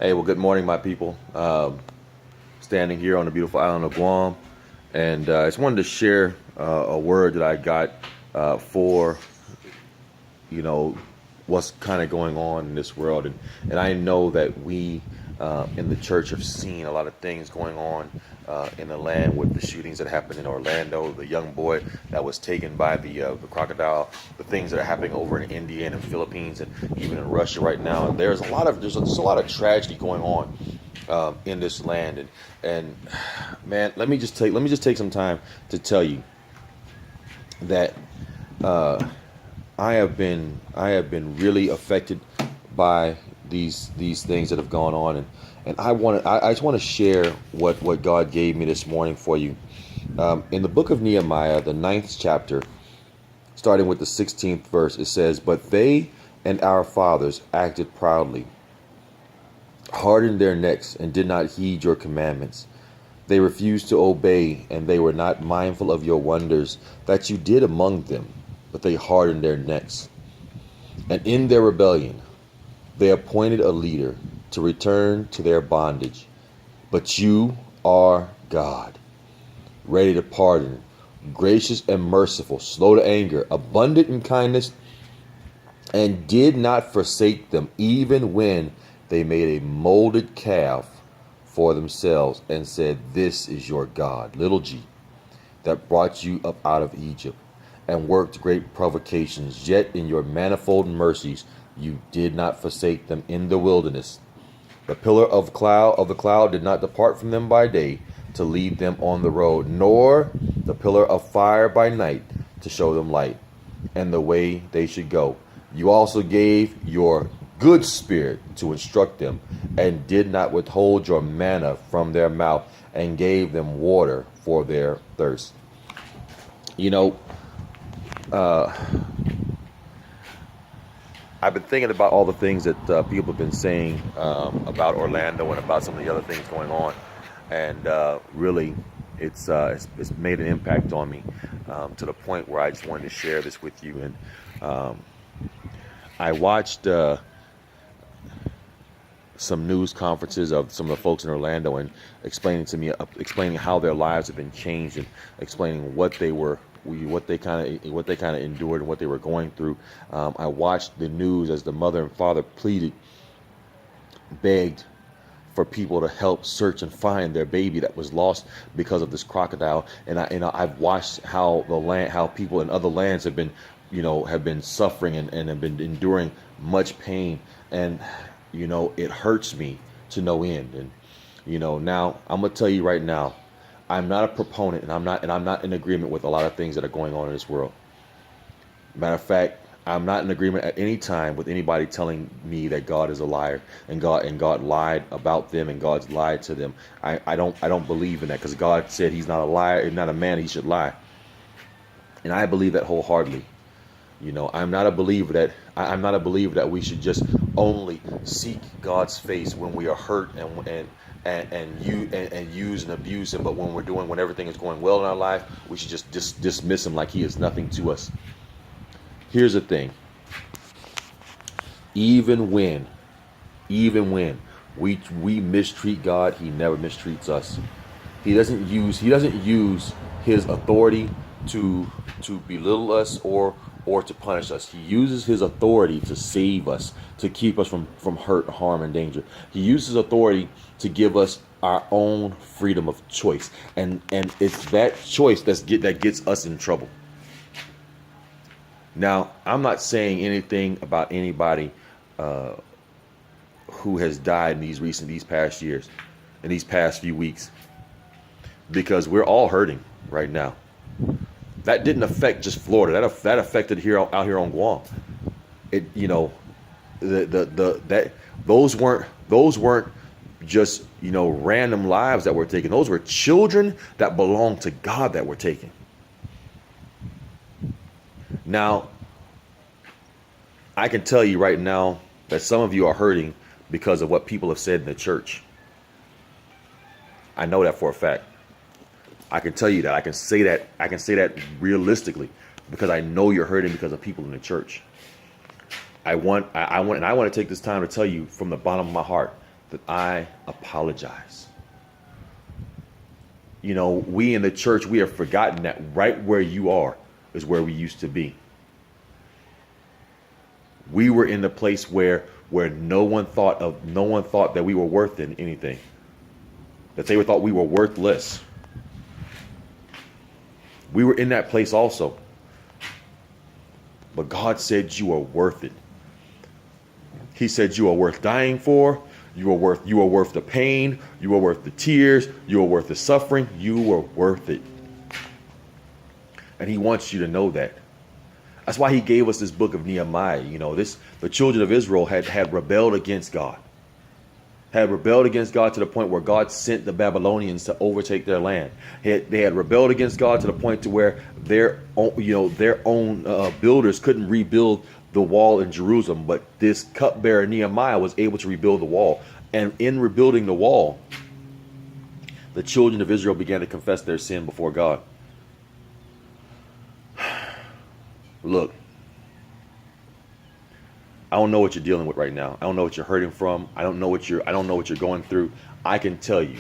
Hey, well, good morning, my people. Standing here on the beautiful island of Guam, and I just wanted to share a word that I got for you know what's kind of going on in this world, and I know that we in the church have seen a lot of things going on in the land with the shootings that happened in Orlando, the young boy that was taken by the crocodile, the things that are happening over in India and the Philippines, and even in Russia right now. And there's a lot of tragedy going on in this land, and man, let me just take some time to tell you that I have been really affected by these things that have gone on, and I just want to share what God gave me this morning for you. In the book of Nehemiah, the ninth chapter, starting with the 16th verse, it says, "But they and our fathers acted proudly, hardened their necks, and did not heed your commandments. They refused to obey, and they were not mindful of your wonders that you did among them, but they hardened their necks. And in their rebellion, they appointed a leader to return to their bondage. But you are God, ready to pardon, gracious and merciful, slow to anger, abundant in kindness, and did not forsake them, even when they made a molded calf for themselves and said, 'This is your God,' little g, that brought you up out of Egypt, and worked great provocations. Yet in your manifold mercies you did not forsake them in the wilderness. The pillar of the cloud did not depart from them by day to lead them on the road, nor the pillar of fire by night to show them light and the way they should go. You also gave your good spirit to instruct them, and did not withhold your manna from their mouth, and gave them water for their thirst." You know, I've been thinking about all the things that people have been saying about Orlando and about some of the other things going on, and really, it's made an impact on me to the point where I just wanted to share this with you. And I watched some news conferences of some of the folks in Orlando, and explaining how their lives have been changed, and explaining what they kind of endured and what they were going through. I watched the news as the mother and father begged for people to help search and find their baby that was lost because of this crocodile. And I've watched how people in other lands have been, have been suffering, and have been enduring much pain. And it hurts me to no end. And now I'm gonna tell you right now, I'm not a proponent, and I'm not in agreement with a lot of things that are going on in this world. Matter of fact, I'm not in agreement at any time with anybody telling me that God is a liar, and God lied about them, and God's lied to them. I don't believe in that, because God said He's not a liar, He's not a man He should lie, and I believe that wholeheartedly. I'm not a believer that we should just only seek God's face when we are hurt, and use and abuse Him. But when everything is going well in our life, we should just dismiss Him like He is nothing to us. Here's the thing: even when we mistreat God, He never mistreats us. He doesn't use His authority to belittle us or to punish us. He uses His authority to save us, to keep us from hurt, harm, and danger. He uses authority to give us our own freedom of choice, and it's that choice that gets us in trouble. Now, I'm not saying anything about anybody who has died in these past years, in these past few weeks, because we're all hurting right now. That didn't affect just Florida. That affected out here on Guam. Those weren't just random lives that were taken. Those were children that belonged to God that were taken. Now, I can tell you right now that some of you are hurting because of what people have said in the church. I know that for a fact. I can tell you that. I can say that realistically, because I know you're hurting because of people in the church. I want to take this time to tell you from the bottom of my heart that I apologize. You know, we in the church, we have forgotten that right where you are is where we used to be. We were in the place where no one thought that we were worth anything. That they thought we were worthless. We were in that place also. But God said you are worth it. He said you are worth dying for. You are worth the pain. You are worth the tears. You are worth the suffering. You are worth it. And he wants you to know that. That's why he gave us this book of Nehemiah. You know, the children of Israel had rebelled against God. Had rebelled against God to the point where God sent the Babylonians to overtake their land. They had rebelled against God to the point to where their own builders couldn't rebuild the wall in Jerusalem, but this cupbearer Nehemiah was able to rebuild the wall. And in rebuilding the wall, the children of Israel began to confess their sin before God. Look, I don't know what you're dealing with right now. I don't know what you're hurting from. I don't know what you're going through. I can tell you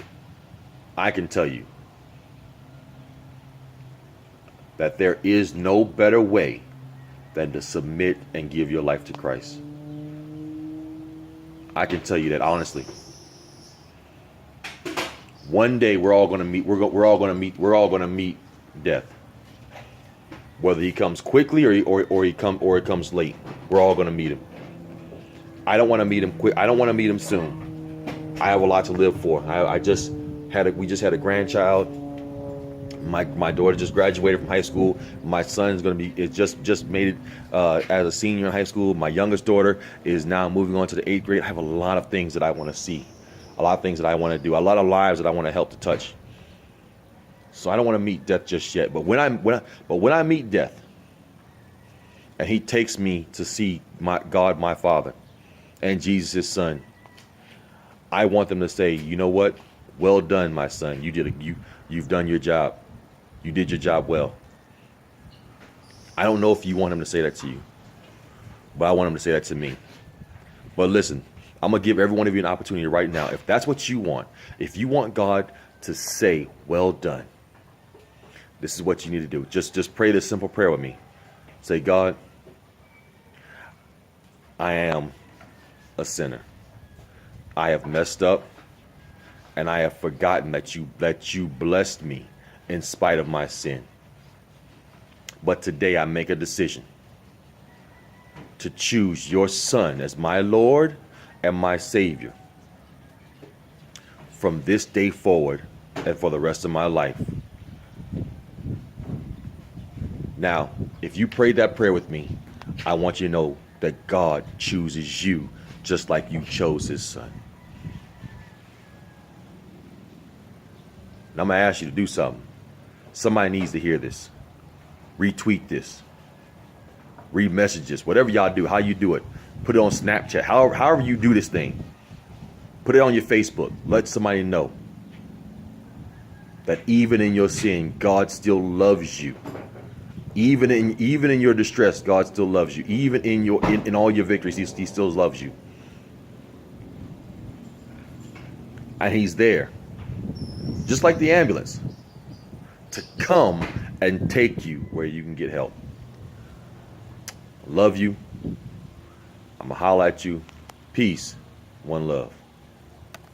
that there is no better way than to submit and give your life to Christ. I can tell you that honestly. One day we're all going to meet. We're all going to meet death. Whether he comes quickly or it comes late, we're all going to meet him. I don't want to meet him quick. I don't want to meet him soon. I have a lot to live for. We just had a grandchild. My daughter just graduated from high school. My son's going to be just made it as a senior in high school. My youngest daughter is now moving on to the 8th grade. I have a lot of things that I want to see, a lot of things that I want to do, a lot of lives that I want to help to touch. So I don't want to meet death just yet. But when I meet death, and he takes me to see my God, my Father, and Jesus, his Son, I want them to say, you know what? Well done, my son. You've done your job. You did your job well. I don't know if you want him to say that to you, but I want him to say that to me. But listen, I'm going to give every one of you an opportunity right now. If that's what you want, if you want God to say, well done, this is what you need to do. Just pray this simple prayer with me. Say, God, I am a sinner. I have messed up, and I have forgotten that you blessed me in spite of my sin. But today I make a decision to choose your Son as my Lord and my Savior from this day forward and for the rest of my life. Now, if you prayed that prayer with me, I want you to know that God chooses you just like you chose his Son. And I'm going to ask you to do something. Somebody needs to hear this. Retweet this. Remessage this. Whatever y'all do, how you do it. Put it on Snapchat. However you do this thing. Put it on your Facebook. Let somebody know that even in your sin, God still loves you. Even in your distress, God still loves you. Even in all your victories, he still loves you. And he's there, just like the ambulance, to come and take you where you can get help. Love you. I'm going to holler at you. Peace. One love.